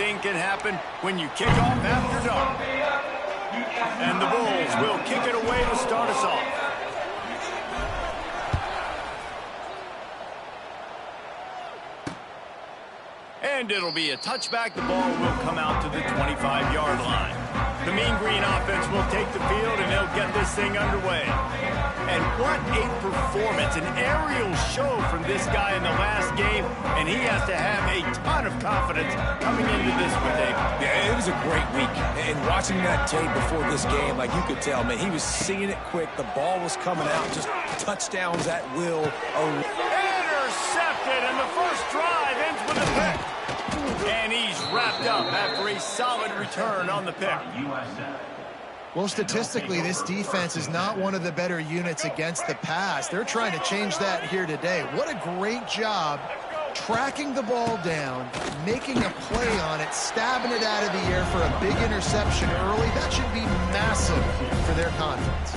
thing can happen when you kick off after dark. And the Bulls will kick it away to start us off. And it'll be a touchback. The ball will come out to the 25-yard line. The Mean Green offense will take the field, and they'll get this thing underway. And what a performance, an aerial show from this guy in the last game, and he has to have a ton of confidence coming into this one, Dave. Yeah, it was a great week. And watching that tape before this game, like you could tell, man, he was seeing it quick. The ball was coming out, just touchdowns at will. Intercepted, and the first drive ends with a pick. And he's wrapped up after a solid return on the pick. Well, statistically, this defense is not one of the better units against the pass. They're trying to change that here today. What a great job tracking the ball down, making a play on it, stabbing it out of the air for a big interception early. That should be massive for their confidence.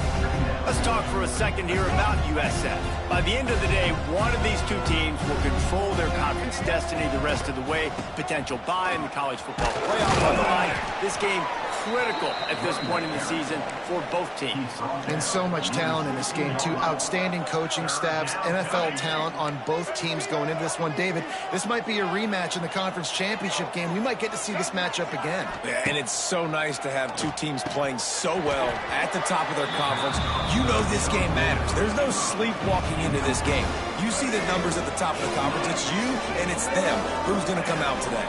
Let's talk for a second here about USF. By the end of the day, one of these two teams will control their conference destiny the rest of the way. Potential bye in the college football playoff on the line. This game critical at this point in the season for both teams. And so much talent in this game, too. Outstanding coaching staffs, NFL talent on both teams going into this one. David, this might be a rematch in the conference championship game. We might get to see this matchup again. Yeah, and it's so nice to have two teams playing so well at the top of their conference. You know this game matters. There's no sleepwalking into this game. You see the numbers at the top of the conference. It's you and it's them. Who's going to come out today?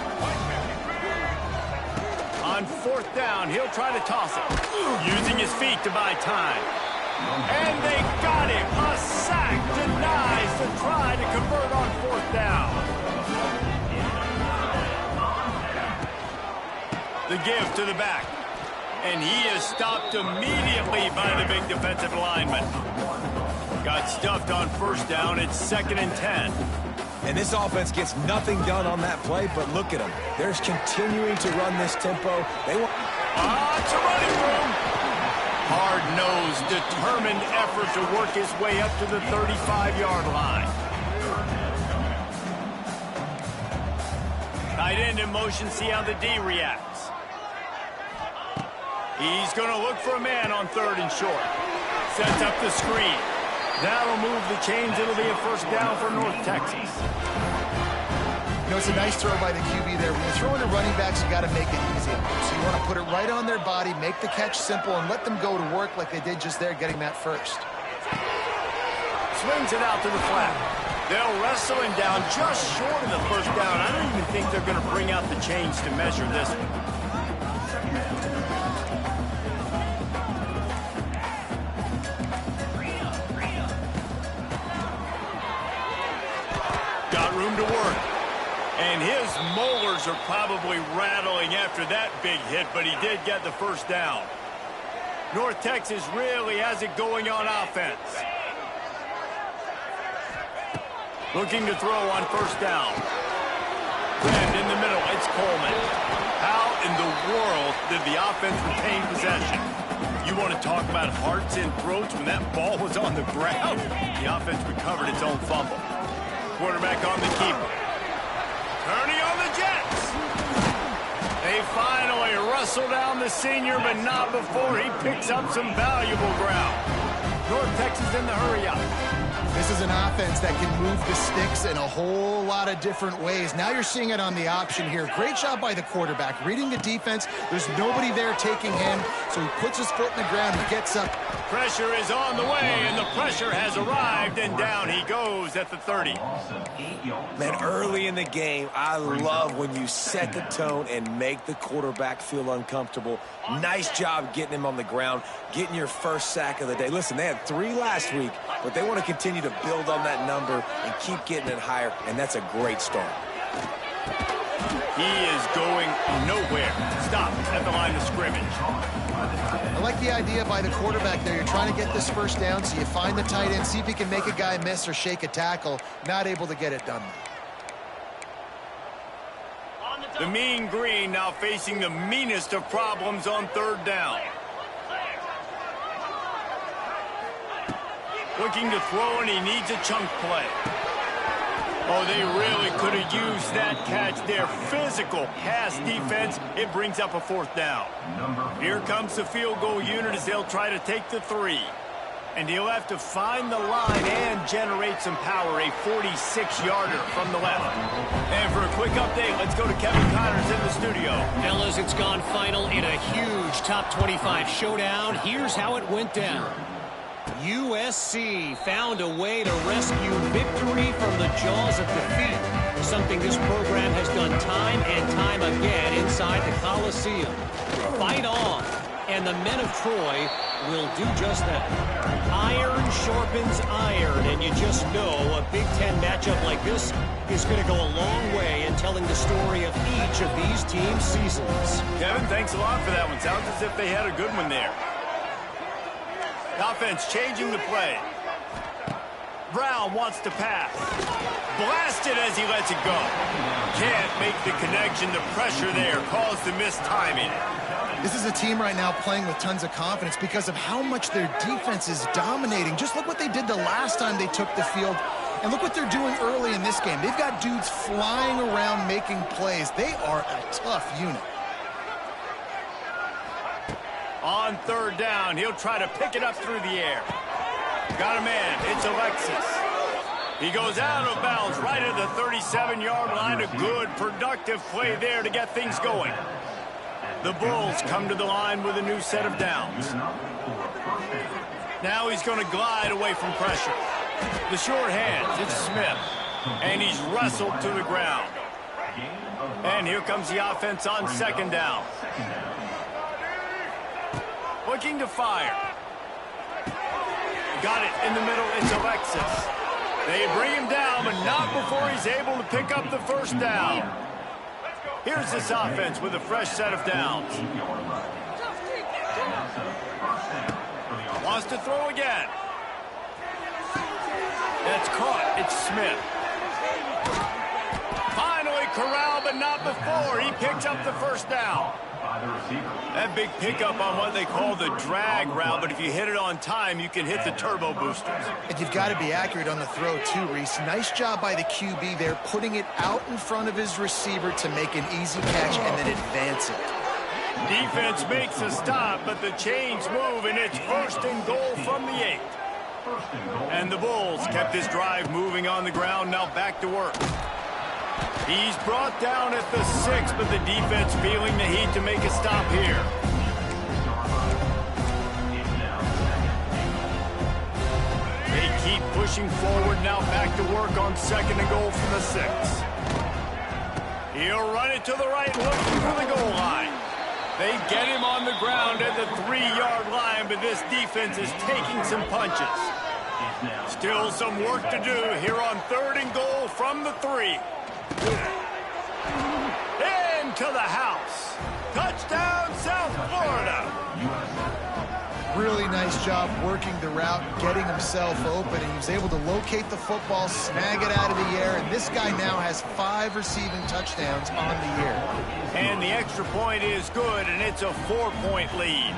On fourth down, he'll try to toss it, using his feet to buy time. And they got him. A sack denies the try to convert on fourth down. The give to the back. And he is stopped immediately by the big defensive lineman. Got stuffed on first down. It's 2nd and 10. And this offense gets nothing done on that play, but look at them. They're continuing to run this tempo. They want... It's a running room. Hard-nosed, determined effort to work his way up to the 35-yard line. Tight end in motion, see how the D reacts. He's going to look for a man on 3rd and short. Sets up the screen. That'll move the chains. It'll be a first down for North Texas. You know, it's a nice throw by the QB there. When you're throwing to running backs, you got to make it easy. So you want to put it right on their body, make the catch simple, and let them go to work like they did just there, getting that first. Swings it out to the flat. They'll wrestle him down just short of the first down. I don't even think they're going to bring out the chains to measure this one. Got room to work. And his molars are probably rattling after that big hit, but he did get the first down. North Texas really has it going on offense. Looking to throw on first down. And in the middle, it's Coleman. How in the world did the offense retain possession? You want to talk about hearts and throats when that ball was on the ground? The offense recovered its own fumble. Quarterback on the keeper. Turning on the Jets. They finally wrestle down the senior, but not before he picks up some valuable ground. North Texas in the hurry up. This is an offense that can move the sticks in a whole lot of different ways. Now you're seeing it on the option here. Great job by the quarterback. Reading the defense. There's nobody there taking him, so he puts his foot in the ground. He gets up. Pressure is on the way, and the pressure has arrived, and down he goes at the 30. Man, early in the game, I love when you set the tone and make the quarterback feel uncomfortable. Nice job getting him on the ground, getting your first sack of the day. Listen, they had 3 last week, but they want to continue to build on that number and keep getting it higher, and that's a great start. He is going nowhere. Stop at the line of scrimmage. I like the idea by the quarterback there. You're trying to get this first down, so you find the tight end, see if he can make a guy miss or shake a tackle. Not able to get it done. The Mean Green now facing the meanest of problems on 3rd down. Looking to throw, and he needs a chunk play. Oh, they really could have used that catch there. Physical pass defense. It brings up a 4th down. Here comes the field goal unit as they'll try to take the 3. And he'll have to find the line and generate some power. A 46-yarder from the left. And for a quick update, let's go to Kevin Connors in the studio. Fellas, it's gone final in a huge top 25 showdown. Here's how it went down. USC found a way to rescue victory from the jaws of defeat, something this program has done time and time again inside the Coliseum. Fight on, and the men of Troy will do just that. Iron sharpens iron, and you just know a Big Ten matchup like this is going to go a long way in telling the story of each of these teams' seasons. Kevin, thanks a lot for that one. Sounds as if they had a good one there. Offense changing the play. Brown wants to pass. Blasted as he lets it go. Can't make the connection. The pressure there caused the missed timing. This is a team right now playing with tons of confidence because of how much their defense is dominating. Just look what they did the last time they took the field, and look what they're doing early in this game. They've got dudes flying around making plays. They are a tough unit. On 3rd down, he'll try to pick it up through the air. Got a man. It's Alexis. He goes out of bounds right at the 37-yard line. A good, productive play there to get things going. The Bulls come to the line with a new set of downs. Now he's going to glide away from pressure. The short hands, it's Smith. And he's wrestled to the ground. And here comes the offense on 2nd down. Looking to fire. Got it in the middle, it's Alexis. They bring him down, but not before he's able to pick up the 1st down. Here's this offense with a fresh set of downs. Wants to throw again. That's caught. It's Smith. Finally corralled, but not before. He picks up the 1st down. That big pickup on what they call the drag route, but if you hit it on time, you can hit the turbo boosters. And you've got to be accurate on the throw, too, Reese. Nice job by the QB there, putting it out in front of his receiver to make an easy catch and then advance it. Defense makes a stop, but the chains move, and it's 1st and goal from the 8. And the Bulls kept this drive moving on the ground, now back to work. He's brought down at the 6, but the defense feeling the heat to make a stop here. They keep pushing forward, now back to work on 2nd and goal from the 6. He'll run it to the right, looking for the goal line. They get him on the ground at the 3-yard line, but this defense is taking some punches. Still some work to do here on 3rd and goal from the 3. Into the house. Touchdown, South Florida. Really nice job working the route, getting himself open, and he was able to locate the football, snag it out of the air, and this guy now has 5 receiving touchdowns on the year. And the extra point is good, and it's a 4-point lead.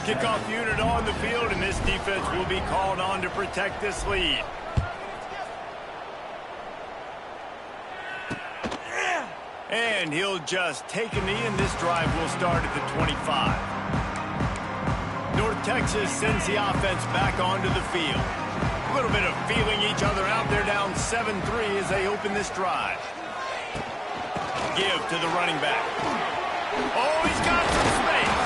Kickoff unit on the field, and this defense will be called on to protect this lead. And he'll just take a knee, and this drive will start at the 25. North Texas sends the offense back onto the field. A little bit of feeling each other out there, down 7-3 as they open this drive. Give to the running back. Oh, he's got some space.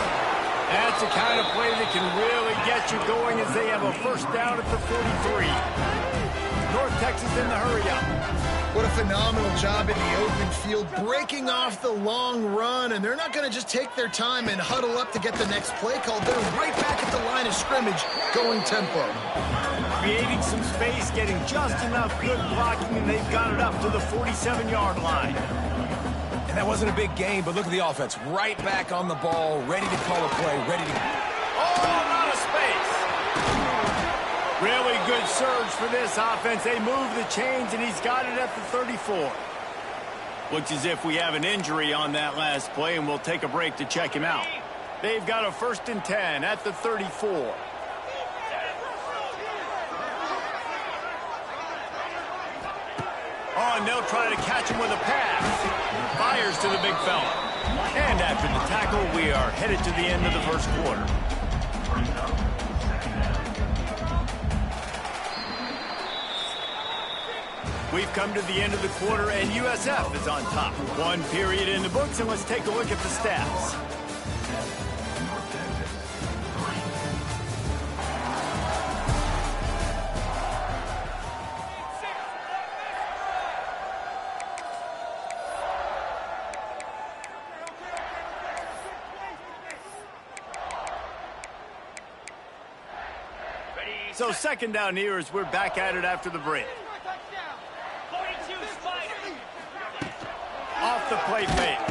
That's the kind of play that can really get you going as they have a 1st down at the 43. North Texas in the hurry-up. What a phenomenal job in the open field, breaking off the long run, and they're not going to just take their time and huddle up to get the next play called. They're right back at the line of scrimmage, going tempo. Creating some space, getting just enough good blocking, and they've got it up to the 47-yard line. And that wasn't a big game, but look at the offense. Right back on the ball, ready to call a play, ready to... Oh, out of space. Really good surge for this offense. They move the chains, and he's got it at the 34. Looks as if we have an injury on that last play, and we'll take a break to check him out. They've got a 1st and 10 at the 34. Oh, and they'll try to catch him with a pass. Fires to the big fella. And after the tackle, we are headed to the end of the first quarter. We've come to the end of the quarter, and USF is on top. One period in the books, and let's take a look at the stats. So second down here as we're back at it after the break. Off the play fake.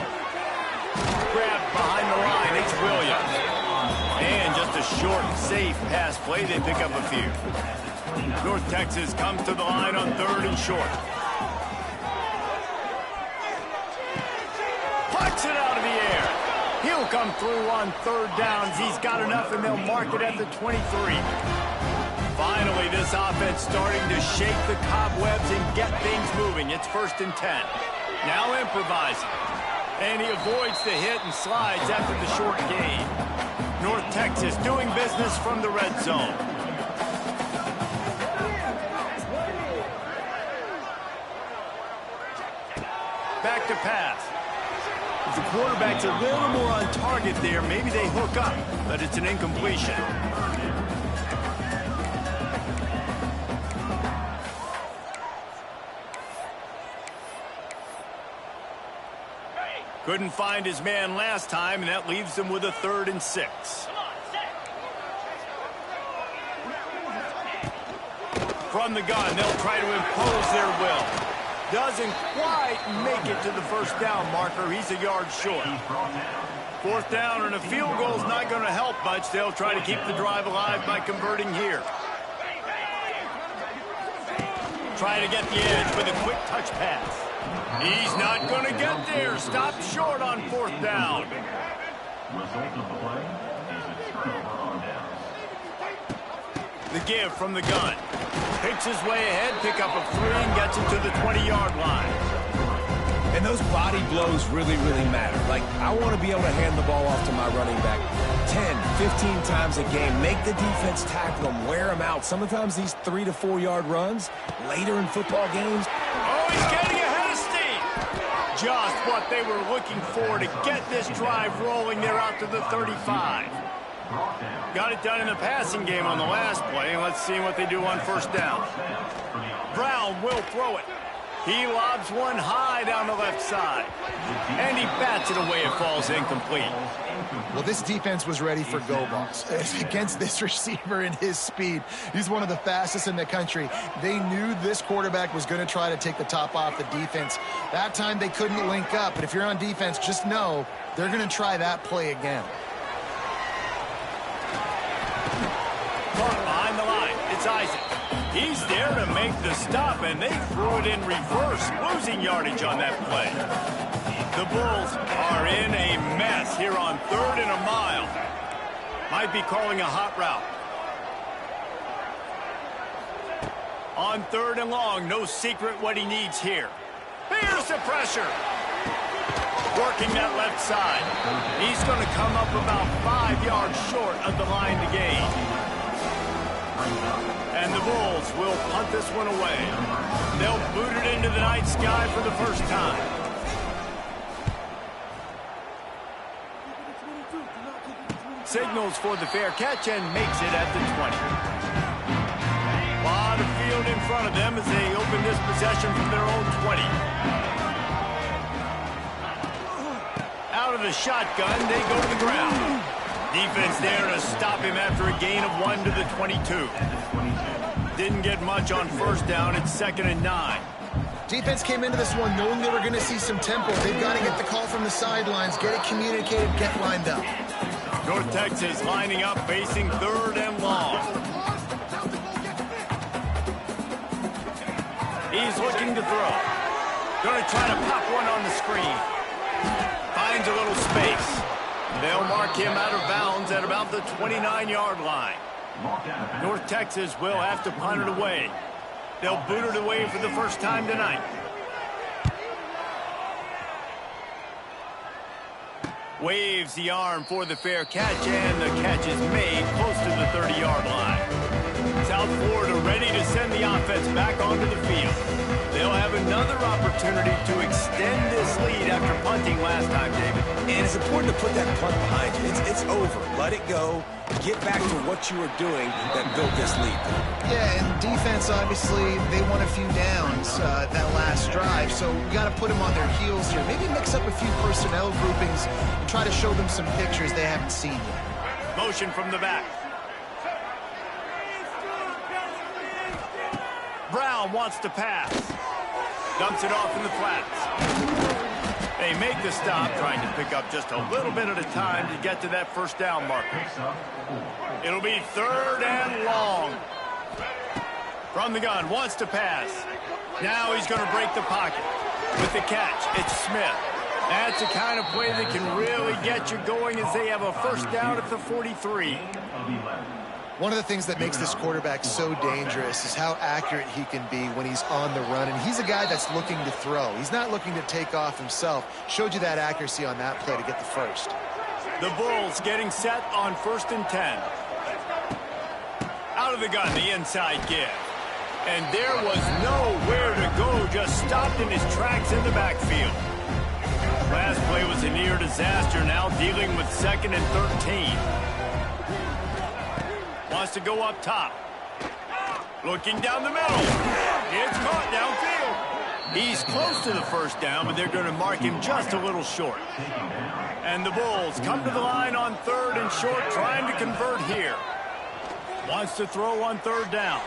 Grabbed behind the line, it's Williams. And just a short, safe pass play, they pick up a few. North Texas comes to the line on 3rd and short. Pucks it out of the air. He'll come through on 3rd downs. He's got enough, and they'll mark it at the 23. Finally, this offense starting to shake the cobwebs and get things moving. It's 1st and 10. Now improvising. And he avoids the hit and slides after the short gain. North Texas doing business from the red zone. Back to pass. If the quarterback's a little more on target there, maybe they hook up, but it's an incompletion. Couldn't find his man last time, and that leaves him with a 3rd and 6. From the gun, they'll try to impose their will. Doesn't quite make it to the 1st down marker. He's a yard short. 4th down, and a field goal's not going to help much. They'll try to keep the drive alive by converting here. Try to get the edge with a quick touch pass. He's not going to get there. Stopped short on 4th down. The give from the gun. Picks his way ahead, pick up a 3, and gets him to the 20-yard line. And those body blows really, really matter. Like, I want to be able to hand the ball off to my running back 10, 15 times a game. Make the defense tackle them, wear them out. Sometimes these 3 to 4 yard runs later in football games. Oh, he's getting ahead of steam. Just what they were looking for to get this drive rolling. They're out to the 35. Got it done in the passing game on the last play, and let's see what they do on 1st down. Brown will throw it. He lobs one high down the left side. And he bats it away. It falls incomplete. Well, this defense was ready for go balls. Against this receiver and his speed, he's one of the fastest in the country. They knew this quarterback was going to try to take the top off the defense. That time they couldn't link up. But if you're on defense, just know they're going to try that play again. Behind the line, it's Isaac. He's there to make the stop, and they threw it in reverse, losing yardage on that play. The Bulls are in a mess here on 3rd and a mile. Might be calling a hot route. On 3rd and long, no secret what he needs here. Here's the pressure. Working that left side. He's going to come up about 5 yards short of the line to gain. And the Bulls will punt this one away. They'll boot it into the night sky for the 1st time. Signals for the fair catch and makes it at the 20. Lot of field in front of them as they open this possession from their own 20. Out of the shotgun, they go to the ground. Defense there to stop him after a gain of 1 to the 22. Didn't get much on 1st down. It's 2nd and 9. Defense came into this one knowing they were going to see some tempo. They've got to get the call from the sidelines, get it communicated, get lined up. North Texas lining up, facing 3rd and long. He's looking to throw. Going to try to pop one on the screen. Finds a little space. They'll mark him out of bounds at about the 29-yard line. North Texas will have to punt it away. They'll boot it away for the 1st time tonight. Waves the arm for the fair catch, and the catch is made close to the 30-yard line. South Florida ready to send the offense back onto the field. They'll have another opportunity to extend this lead after punting last time, David. And it's important to put that punt behind you. It's over. Let it go. Get back to what you were doing that built this lead. Yeah, and defense, obviously, they won a few downs that last drive, so you got to put them on their heels here. Maybe mix up a few personnel groupings and try to show them some pictures they haven't seen yet. Motion from the back. Brown wants to pass. Dumps it off in the flats. They make the stop, trying to pick up just a little bit at a time to get to that first down marker. It'll be 3rd and long. From the gun, wants to pass. Now he's going to break the pocket. With the catch, it's Smith. That's the kind of play that can really get you going as they have a first down at the 43. One of the things that makes this quarterback so dangerous is how accurate he can be when he's on the run. And he's a guy that's looking to throw. He's not looking to take off himself. Showed you that accuracy on that play to get the first. The Bulls getting set on 1st and 10. Out of the gun, the inside give. And there was nowhere to go, just stopped in his tracks in the backfield. Last play was a near disaster, now dealing with 2nd and 13. Wants to go up top. Looking down the middle. It's caught downfield. He's close to the first down, but they're going to mark him just a little short. And the Bulls come to the line on 3rd and short, trying to convert here. Wants to throw on 3rd down.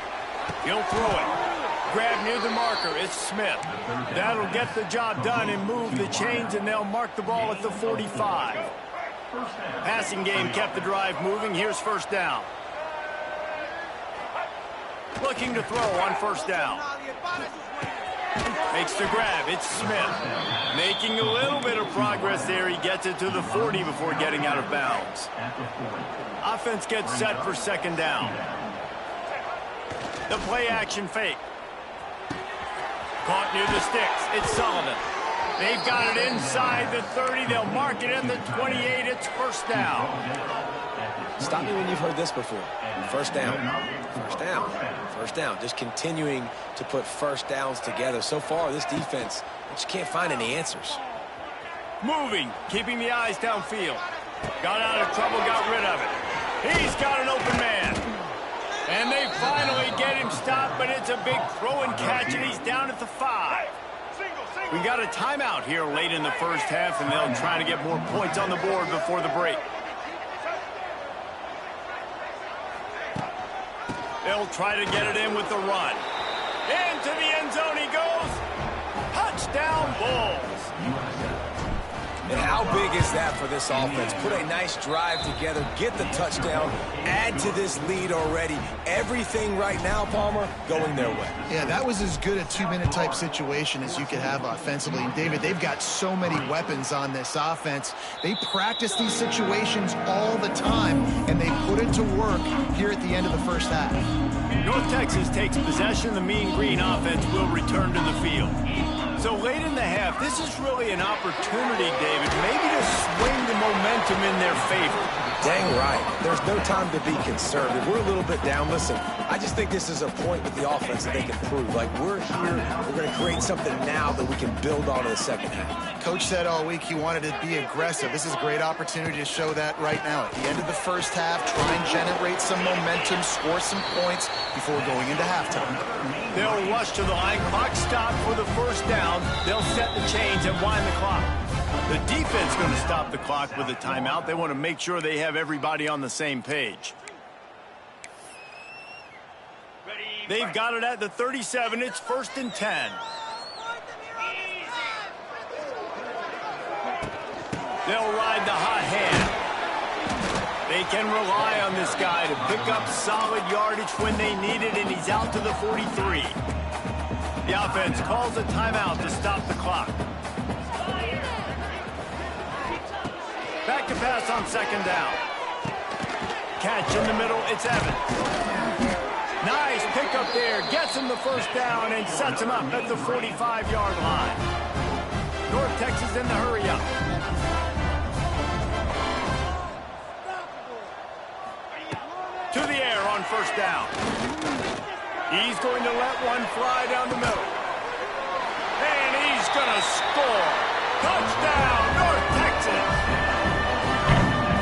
He'll throw it. Grab near the marker. It's Smith. That'll get the job done and move the chains, and they'll mark the ball at the 45. Passing game kept the drive moving. Here's 1st down. Looking to throw on 1st down. Makes the grab. It's Smith. Making a little bit of progress there. He gets it to the 40 before getting out of bounds. Offense gets set for 2nd down. The play action fake. Caught near the sticks. It's Sullivan. They've got it inside the 30. They'll mark it in the 28. It's 1st down. Stop me when you've heard this before. 1st down. 1st down. 1st down. Just continuing to put 1st downs together. So far, this defense just can't find any answers. Moving, keeping the eyes downfield. Got out of trouble, got rid of it. He's got an open man. And they finally get him stopped, but it's a big throw and catch, and he's down at the 5. We got a timeout here late in the first half, and they'll try to get more points on the board before the break. They'll try to get it in with the run. Into the end zone he goes. Touchdown, Bulls. And how big is that for this offense? Put a nice drive together, get the touchdown, add to this lead already. Everything right now, Palmer, going their way. Yeah, that was as good a 2-minute type situation as you could have offensively. And David, they've got so many weapons on this offense. They practice these situations all the time, and they put it to work here at the end of the first half. North Texas takes possession. The Mean Green offense will return to the field. So late in the half, this is really an opportunity, David, maybe to swing the momentum in their favor. Dang right. There's no time to be conservative. We're a little bit down. Listen, I just think this is a point with the offense that they can prove. Like, we're here, we're going to create something now that we can build on in the second half. Coach said all week he wanted to be aggressive. This is a great opportunity to show that right now. At the end of the first half, try and generate some momentum, score some points before going into halftime. They'll rush to the line. Clock stopped for the first down. They'll set the chains and wind the clock. The defense going to stop the clock with a timeout. They want to make sure they have everybody on the same page. They've got it at the 37. It's 1st and 10. They'll ride the hot hand. They can rely on this guy to pick up solid yardage when they need it, and he's out to the 43. The offense calls a timeout to stop the clock. Back to pass on 2nd down. Catch in the middle, it's Evans. Nice pickup there, gets him the first down and sets him up at the 45-yard line. North Texas in the hurry up. first down. He's going to let one fly down the middle. And he's going to score. Touchdown, North Texas.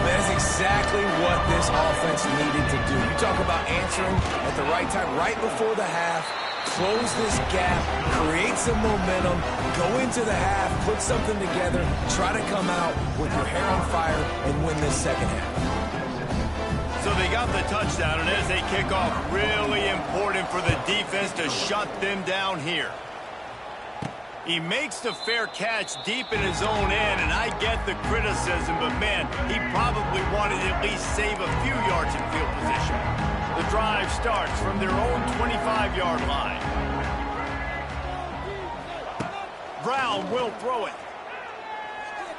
That's exactly what this offense needed to do. You talk about answering at the right time, right before the half, close this gap, create some momentum, go into the half, put something together, try to come out with your hair on fire and win this second half. So they got the touchdown, and as they kick off, really important for the defense to shut them down here. He makes the fair catch deep in his own end, and I get the criticism, but man, he probably wanted to at least save a few yards in field position. The drive starts from their own 25-yard line. Brown will throw it.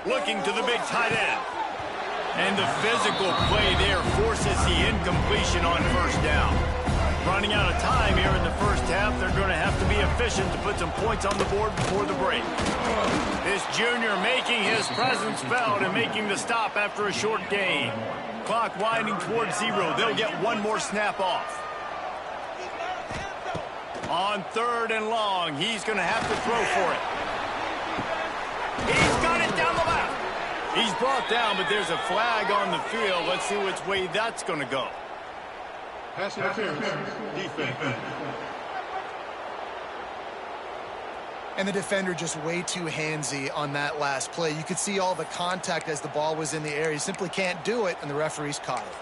Looking to the big tight end. And the physical play there forces the incompletion on first down. Running out of time here in the first half, they're going to have to be efficient to put some points on the board before the break. This junior making his presence felt and making the stop after a short gain. Clock winding towards 0. They'll get one more snap off. On 3rd and long, he's going to have to throw for it. He's got it down the left. He's brought down, but there's a flag on the field. Let's see which way that's going to go. Pass interference, defense. And the defender just way too handsy on that last play. You could see all the contact as the ball was in the air. He simply can't do it, and the referee's caught it.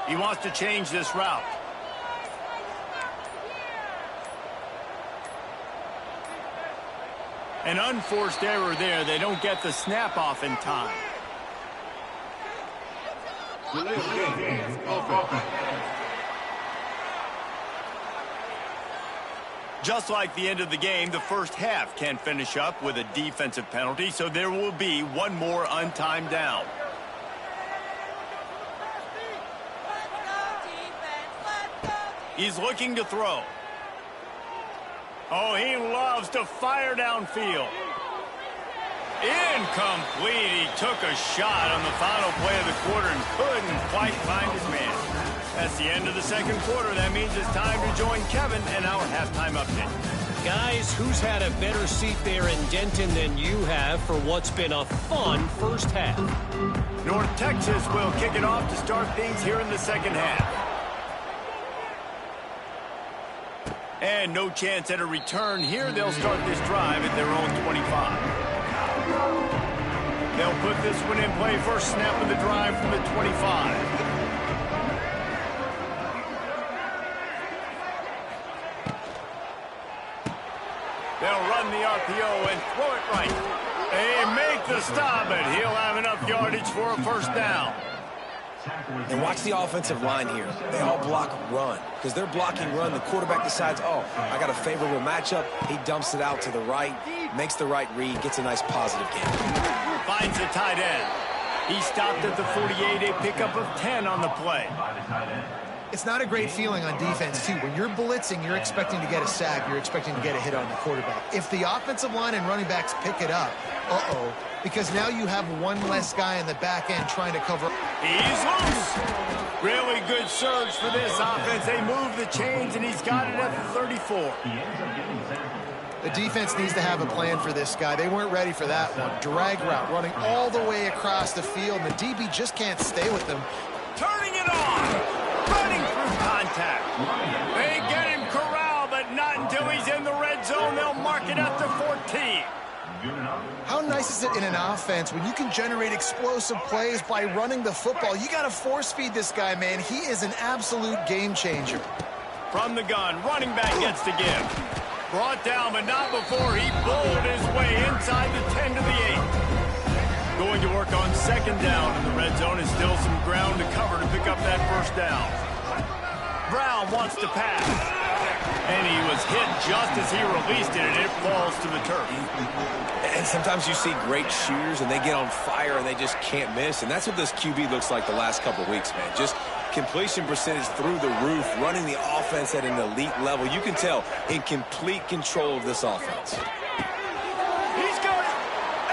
He wants to change this route. An unforced error there. They don't get the snap off in time. Just like the end of the game, the first half can finish up with a defensive penalty, so there will be one more untimed down. He's looking to throw. Oh, he loves to fire downfield. Incomplete. He took a shot on the final play of the quarter and couldn't quite find his man. That's the end of the second quarter. That means it's time to join Kevin and our halftime update. Guys, who's had a better seat there in Denton than you have for what's been a fun first half? North Texas will kick it off to start things here in the second half. And no chance at a return here. They'll start this drive at their own 25. They'll put this one in play. First snap of the drive from the 25. They'll run the RPO and throw it right. They make the stop, and he'll have enough yardage for a first down. And watch the offensive line here. They all block run. Because they're blocking run, the quarterback decides, oh, I got a favorable matchup. He dumps it out to the right, makes the right read, gets a nice positive gain. Finds the tight end. He stopped at the 48, a pickup of 10 on the play. It's not a great feeling on defense, too. When you're blitzing, you're expecting to get a sack. You're expecting to get a hit on the quarterback. If the offensive line and running backs pick it up, because now you have one less guy in the back end trying to cover. He's loose. Really good surge for this offense. They move the chains, and he's got it at the 34. The defense needs to have a plan for this guy. They weren't ready for that one. Drag route, running all the way across the field, and the DB just can't stay with them. Turning it on. Running through contact. They get him corralled, but not until he's in the red zone. They'll mark it at the 14. How nice is it in an offense when you can generate explosive plays by running the football? You got to force feed this guy, man. He is an absolute game changer. From the gun, running back gets to give. Brought down, but not before he bowled his way inside the 10 to the 8. Going to work on second down in the red zone, and still some ground to cover to pick up that first down. Brown wants to pass. And he was hit just as he released it, and it falls to the turf. And sometimes you see great shooters, and they get on fire, and they just can't miss. And that's what this QB looks like the last couple of weeks, man. Just Completion percentage through the roof, running the offense at an elite level. You can tell in complete control of this offense. He's got it,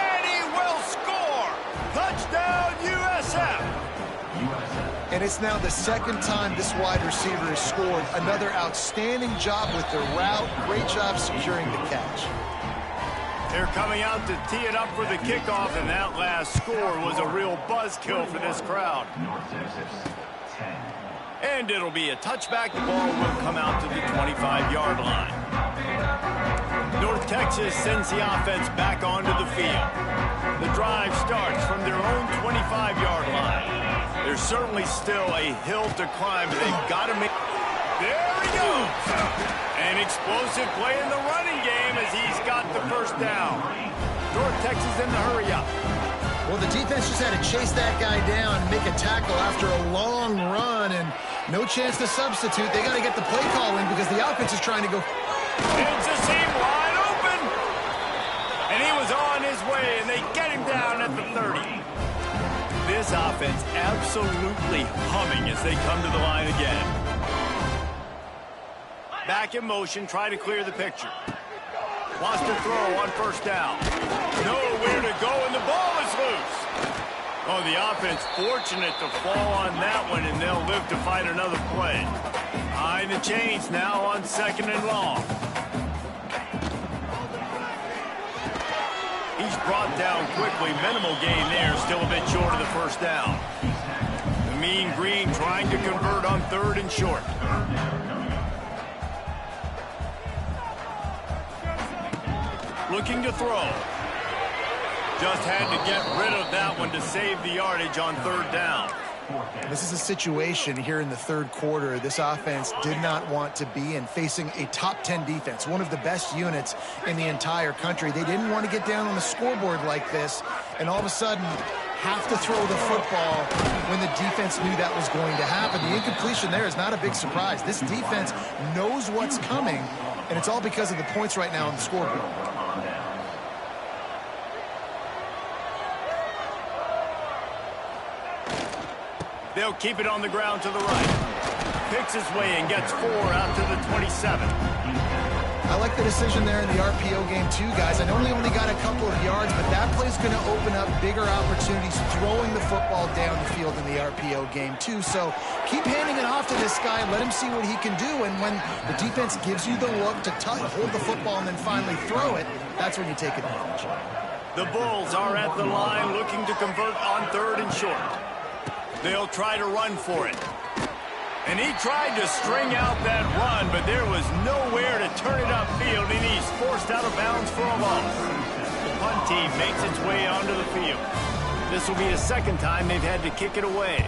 and he will score. Touchdown, USF. And it's now the second time this wide receiver has scored. Another outstanding job with the route. Great job securing the catch. They're coming out to tee it up for the kickoff, and that last score was a real buzzkill for this crowd. And it'll be a touchback. The ball will come out to the 25-yard line. North Texas sends the offense back onto the field. The drive starts from their own 25-yard line. There's certainly still a hill to climb, but they've got to make... There he goes! An explosive play in the running game as he's got the first down. North Texas in the hurry up. Well, the defense just had to chase that guy down and make a tackle after a long run, and no chance to substitute. They got to get the play call in because the offense is trying to go... It's a seam wide open! And he was on his way, and they get him down at the 30. This offense absolutely humming as they come to the line again. Back in motion, try to clear the picture. Wants to throw on first down. Nowhere to go, and the ball is loose. Oh, the offense fortunate to fall on that one, and they'll live to fight another play. High the chains now on second and long. He's brought down quickly. Minimal gain there, still a bit short of the first down. The Mean Green trying to convert on third and short. Looking to throw. Just had to get rid of that one to save the yardage on third down. This is a situation here in the third quarter this offense did not want to be in, facing a top 10 defense, one of the best units in the entire country. They didn't want to get down on the scoreboard like this and all of a sudden have to throw the football when the defense knew that was going to happen. The incompletion there is not a big surprise. This defense knows what's coming, and it's all because of the points right now on the scoreboard. They'll keep it on the ground to the right. Picks his way and gets 4 out to the 27. I like the decision there in the RPO game too, guys. I know he only got a couple of yards, but that play's going to open up bigger opportunities throwing the football down the field in the RPO game too. So keep handing it off to this guy. Let him see what he can do. And when the defense gives you the look to hold the football and then finally throw it, that's when you take advantage. The Bulls are at the line looking to convert on third and short. They'll try to run for it. And he tried to string out that run, but there was nowhere to turn it upfield, and he's forced out of bounds for a loss. The punt team makes its way onto the field. This will be the second time they've had to kick it away.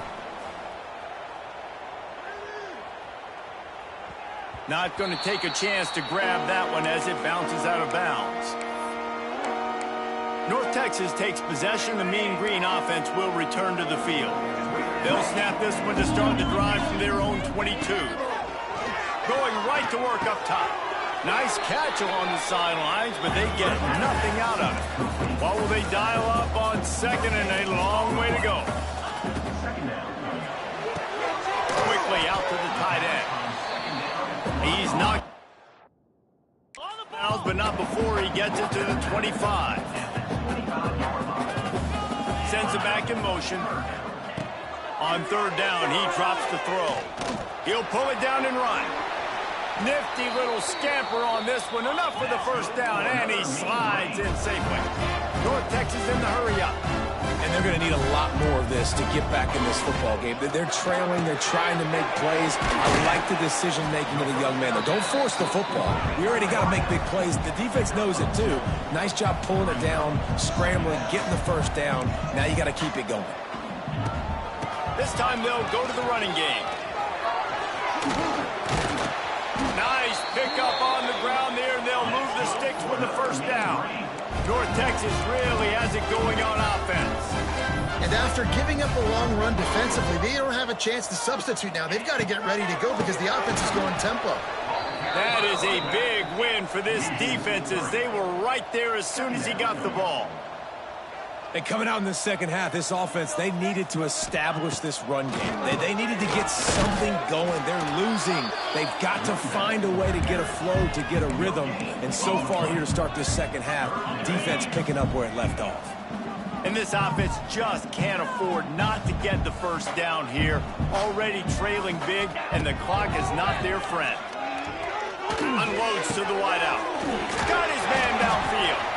Not going to take a chance to grab that one as it bounces out of bounds. North Texas takes possession. The Mean Green offense will return to the field. They'll snap this one to start the drive from their own 22. Going right to work up top. Nice catch along the sidelines, but they get nothing out of it. What will they dial up on second, and a long way to go. Quickly out to the tight end. He's knocked out, but not before he gets it to the 25. Sends it back in motion. On third down, he drops the throw. He'll pull it down and run. Nifty little scamper on this one. Enough for the first down, and he slides in safely. North Texas in the hurry up. And they're going to need a lot more of this to get back in this football game. They're trailing. They're trying to make plays. I like the decision-making of the young man, though. Don't force the football. We already got to make big plays. The defense knows it, too. Nice job pulling it down, scrambling, getting the first down. Now you got to keep it going. This time they'll go to the running game. Nice pickup on the ground there, and they'll move the sticks with the first down. North Texas really has it going on offense. And after giving up a long run defensively, they don't have a chance to substitute now. They've got to get ready to go because the offense is going tempo. That is a big win for this defense as they were right there as soon as he got the ball. And coming out in the second half, this offense, they needed to establish this run game. They needed to get something going. They're losing. They've got to find a way to get a flow, to get a rhythm. And so far here to start this second half, defense picking up where it left off. And this offense just can't afford not to get the first down here. Already trailing big, and the clock is not their friend. Unloads to the wideout. Got his man downfield.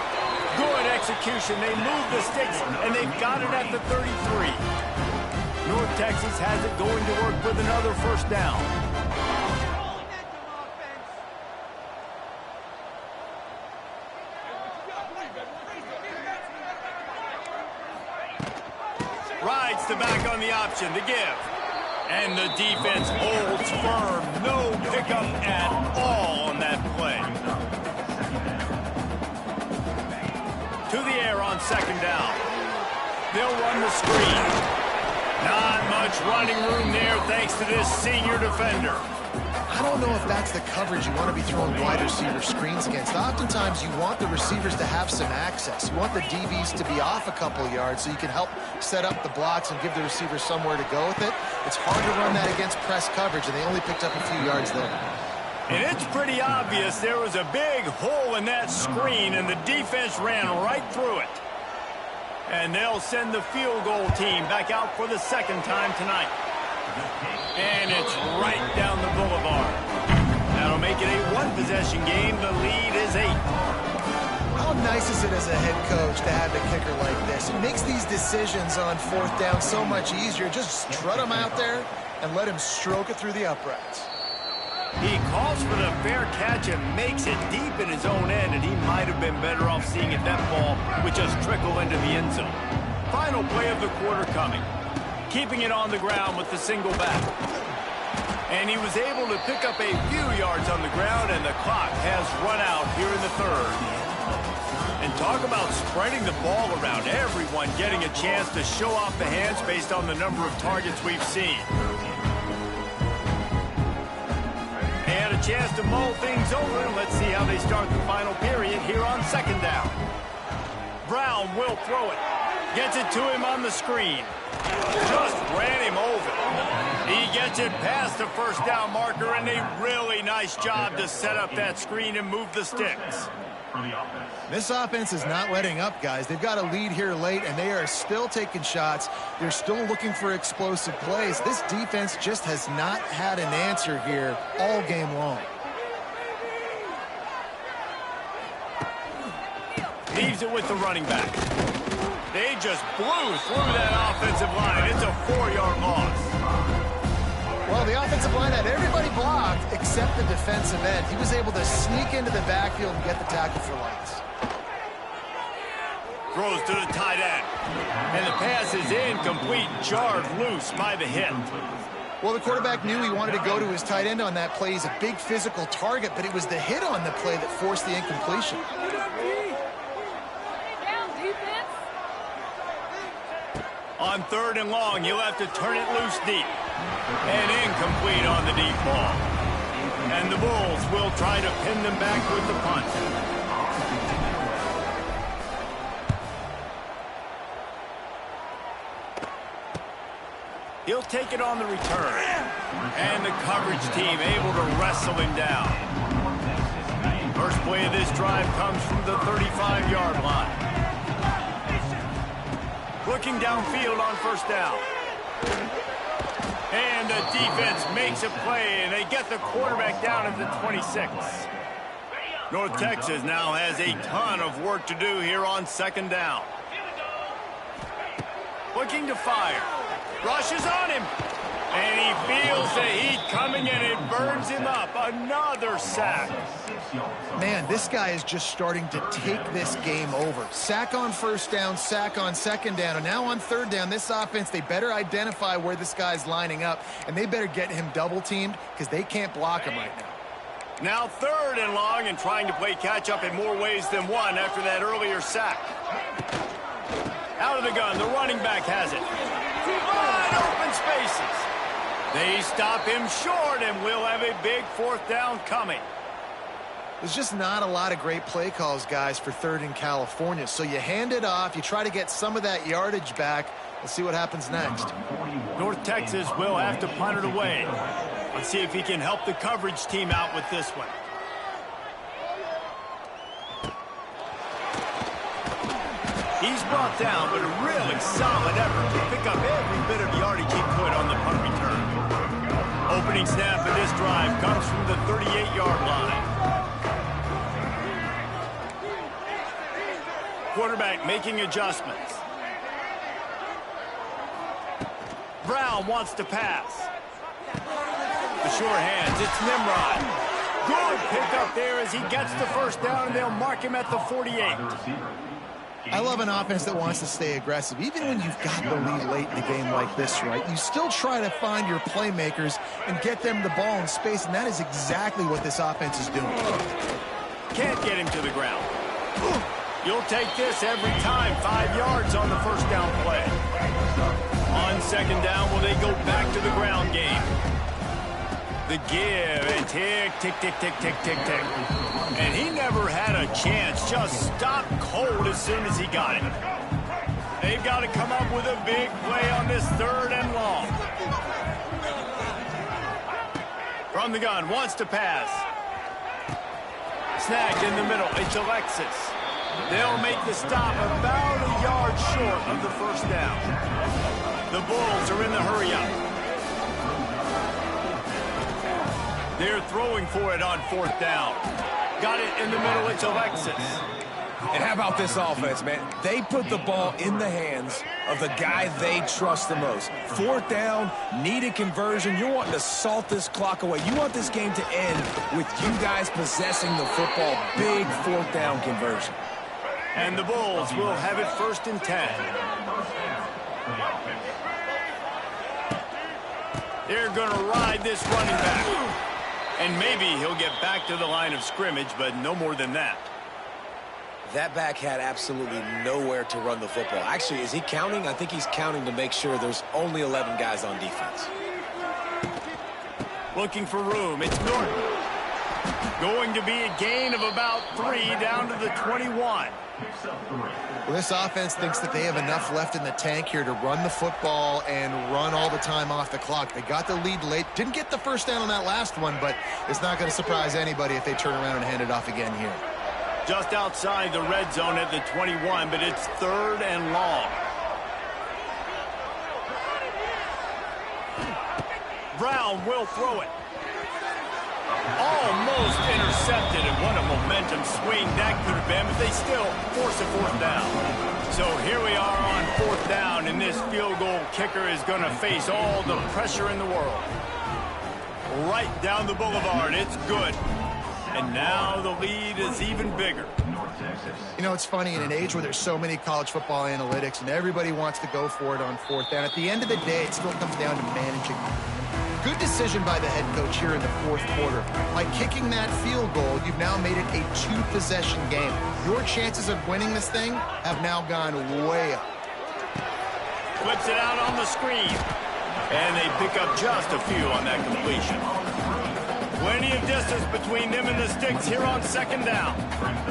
Good execution. They move the sticks, and they've got it at the 33. North Texas has it going to work with another first down. Rides the back on the option to give. And the defense holds firm. No pickup at all on that play. To the air on second down. They'll run the screen. Not much running room there thanks to this senior defender. I don't know if that's the coverage you want to be throwing wide receiver screens against. Oftentimes, you want the receivers to have some access. You want the DBs to be off a couple yards so you can help set up the blocks and give the receiver somewhere to go with it. It's hard to run that against press coverage, and they only picked up a few yards there. And it's pretty obvious there was a big hole in that screen, and the defense ran right through it. And they'll send the field goal team back out for the second time tonight. And it's right down the boulevard. That'll make it a one-possession game. The lead is 8. How nice is it as a head coach to have a kicker like this? It makes these decisions on fourth down so much easier. Just strut him out there and let him stroke it through the uprights. He calls for the fair catch and makes it deep in his own end, and he might have been better off seeing it that ball would just trickle into the end zone. Final play of the quarter coming. Keeping it on the ground with the single back. And he was able to pick up a few yards on the ground, and the clock has run out here in the third. And talk about spreading the ball around. Everyone getting a chance to show off the hands based on the number of targets we've seen. And a chance to mull things over, and let's see how they start the final period here on second down. Brown will throw it. Gets it to him on the screen. Just ran him over. He gets it past the first down marker, and a really nice job to set up that screen and move the sticks. This offense is not letting up, guys. They've got a lead here late, and they are still taking shots. They're still looking for explosive plays. This defense just has not had an answer here all game long. Leaves it with the running back. They just blew through that offensive line. It's a 4-yard loss. Well, the offensive line had everybody blocked except the defensive end. He was able to sneak into the backfield and get the tackle for loss. Throws to the tight end. And the pass is incomplete, jarred loose by the hit. Well, the quarterback knew he wanted to go to his tight end on that play. He's a big physical target, but it was the hit on the play that forced the incompletion. On third and long, he'll have to turn it loose deep. And incomplete on the deep ball. And the Bulls will try to pin them back with the punt. He'll take it on the return. And the coverage team able to wrestle him down. First play of this drive comes from the 35-yard line. Looking downfield on first down. And the defense makes a play, and they get the quarterback down at the 26. North Texas now has a ton of work to do here on second down. Looking to fire. Rushes on him. And he feels the heat coming, and it burns him up. Another sack. Man, this guy is just starting to take this game over. Sack on first down, sack on second down, and now on third down, this offense, they better identify where this guy's lining up, and they better get him double-teamed because they can't block him right now. Now third and long, and trying to play catch-up in more ways than one after that earlier sack. Out of the gun, the running back has it. Wide open spaces. They stop him short, and we'll have a big fourth down coming. There's just not a lot of great play calls, guys, for third in California. So you hand it off, you try to get some of that yardage back. Let's see what happens next. North Texas will have to punt it away. Let's see if he can help the coverage team out with this one. He's brought down, but a really solid effort to pick up every bit of yardage he could on the punt return. Opening snap of this drive comes from the 38-yard line. Quarterback making adjustments. Brown wants to pass. The sure hands, it's Nimrod. Good pickup there as he gets the first down, and they'll mark him at the 48. I love an offense that wants to stay aggressive. Even when you've got the lead late in the game like this, right, you still try to find your playmakers and get them the ball in space, and that is exactly what this offense is doing. Can't get him to the ground. You'll take this every time. 5 yards on the first down play. On second down, will they go back to the ground game? The give, and tick, tick, tick, tick, tick, tick, tick. And he never had a chance. Just stopped cold as soon as he got it. They've got to come up with a big play on this third and long. From the gun, wants to pass. Snagged in the middle, it's Alexis. They'll make the stop about a yard short of the first down. The Bulls are in the hurry-up. They're throwing for it on fourth down. Got it in the middle, it's Alexis. And how about this offense, man? They put the ball in the hands of the guy they trust the most. Fourth down, needed conversion. You're wanting to salt this clock away. You want this game to end with you guys possessing the football. Big fourth down conversion. And the Bulls will have it 1st and 10. They're going to ride this running back. And maybe he'll get back to the line of scrimmage, but no more than that. That back had absolutely nowhere to run the football. Actually, is he counting? I think he's counting to make sure there's only 11 guys on defense. Looking for room. It's Norton. Going to be a gain of about 3 down to the 21. Well, this offense thinks that they have enough left in the tank here to run the football and run all the time off the clock. They got the lead late. Didn't get the first down on that last one, but it's not going to surprise anybody if they turn around and hand it off again here. Just outside the red zone at the 21, but it's 3rd and long. Brown will throw it. Almost intercepted, and what a momentum swing that could have been, but they still force a fourth down. So here we are on fourth down, and this field goal kicker is going to face all the pressure in the world. Right down the boulevard, it's good. And now the lead is even bigger. You know, it's funny, in an age where there's so many college football analytics and everybody wants to go for it on fourth down, at the end of the day, it still comes down to managing. Good decision by the head coach here in the fourth quarter. By kicking that field goal, you've now made it a 2-possession game. Your chances of winning this thing have now gone way up. Flips it out on the screen. And they pick up just a few on that completion. Plenty of distance between them and the sticks here on second down.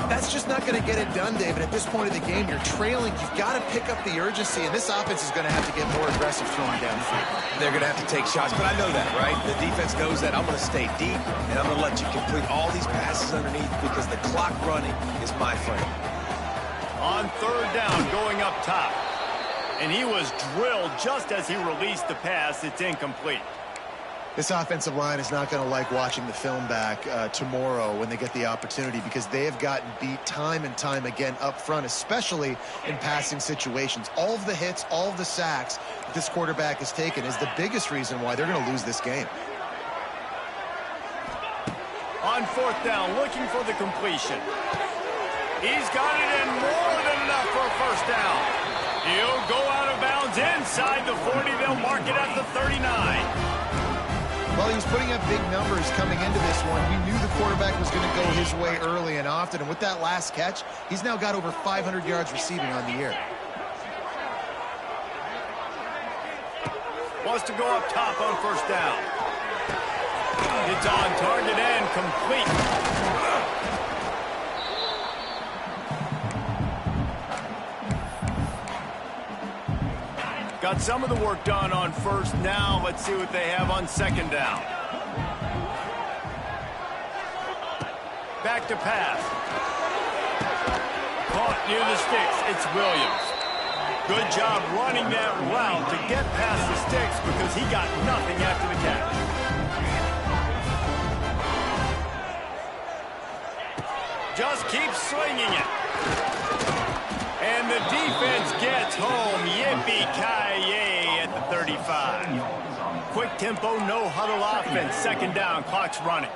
That's just not going to get it done, David. At this point of the game, you're trailing. You've got to pick up the urgency, and this offense is going to have to get more aggressive throwing downfield. They're going to have to take shots, but I know that, right? The defense knows that. I'm going to stay deep, and I'm going to let you complete all these passes underneath because the clock running is my friend. On third down, going up top. And he was drilled just as he released the pass. It's incomplete. This offensive line is not going to like watching the film back tomorrow when they get the opportunity, because they have gotten beat time and time again up front, especially in passing situations. All of the hits, all of the sacks that this quarterback has taken is the biggest reason why they're going to lose this game. On fourth down, looking for the completion. He's got it in, more than enough for a first down. He'll go out of bounds inside the 40. They'll mark it at the 39. Well, he was putting up big numbers coming into this one. We knew the quarterback was going to go his way early and often, and with that last catch, he's now got over 500 yards receiving on the year. Wants to go up top on first down. It's on target and complete. Got some of the work done on first. Now let's see what they have on second down. Back to pass. Caught near the sticks. It's Williams. Good job running that route to get past the sticks because he got nothing after the catch. Just keep slinging it. And the defense gets home. Yippee-ki-yay at the 35. Quick tempo, no huddle offense. Second down, clock's running.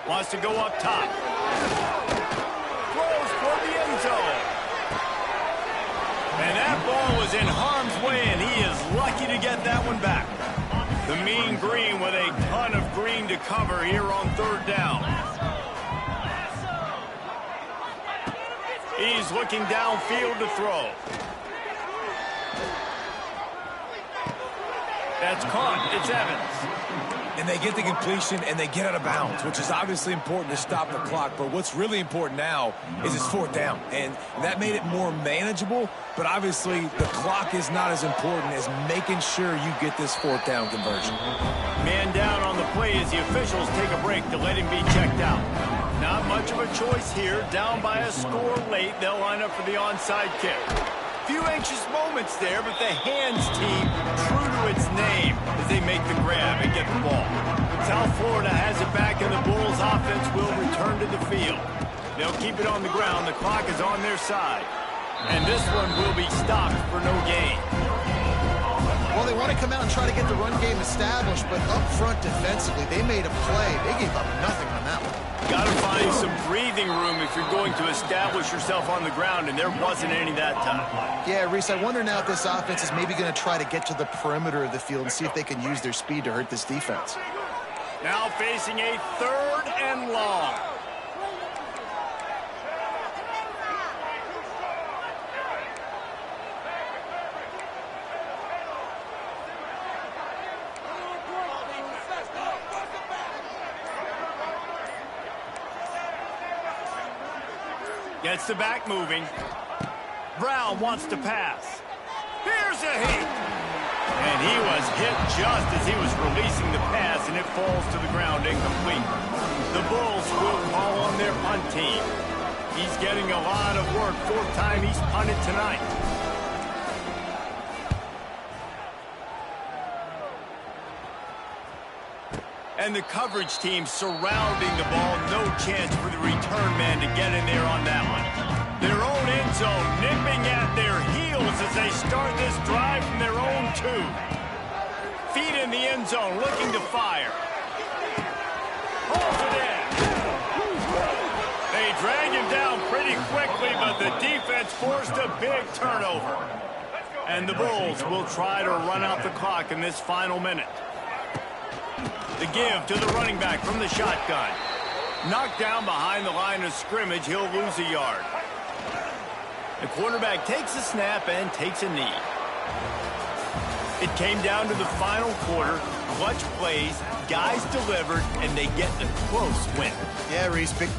Wants to go up top. Throws for the end zone. And that ball was in harm's way, and he is lucky to get that one back. The mean green with a ton of green to cover here on third down. He's looking downfield to throw. That's caught. It's Evans. And they get the completion, and they get out of bounds, which is obviously important to stop the clock. But what's really important now is it's fourth down. And that made it more manageable, but obviously the clock is not as important as making sure you get this fourth down conversion. Man down on the play as the officials take a break to let him be checked out. Not much of a choice here. Down by a score late, they'll line up for the onside kick. Few anxious moments there, but the hands team, true to its name, as they make the grab and get the ball. South Florida has it back, and the Bulls offense will return to the field. They'll keep it on the ground. The clock is on their side. And this one will be stopped for no gain. Well, they want to come out and try to get the run game established, but up front defensively, they made a play. They gave up nothing on that one. Got to find some breathing room if you're going to establish yourself on the ground, and there wasn't any that time. Yeah, Reese, I wonder now if this offense is maybe going to try to get to the perimeter of the field and see if they can use their speed to hurt this defense. Now facing a third and long. Gets the back moving. Brown wants to pass. Here's a hit. And he was hit just as he was releasing the pass, and it falls to the ground incomplete. The Bulls will call on their punt team. He's getting a lot of work. Fourth time he's punted tonight. And the coverage team surrounding the ball. No chance for the return man to get in there on that one. Their own end zone nipping at their heels as they start this drive from their own 2. Feet in the end zone, looking to fire. Holds it in. They drag him down pretty quickly, but the defense forced a big turnover. And the Bulls will try to run out the clock in this final minute. The give to the running back from the shotgun. Knocked down behind the line of scrimmage, he'll lose a yard. The quarterback takes a snap and takes a knee. It came down to the final quarter. Clutch plays, guys delivered, and they get a close win. Yeah, Reese, big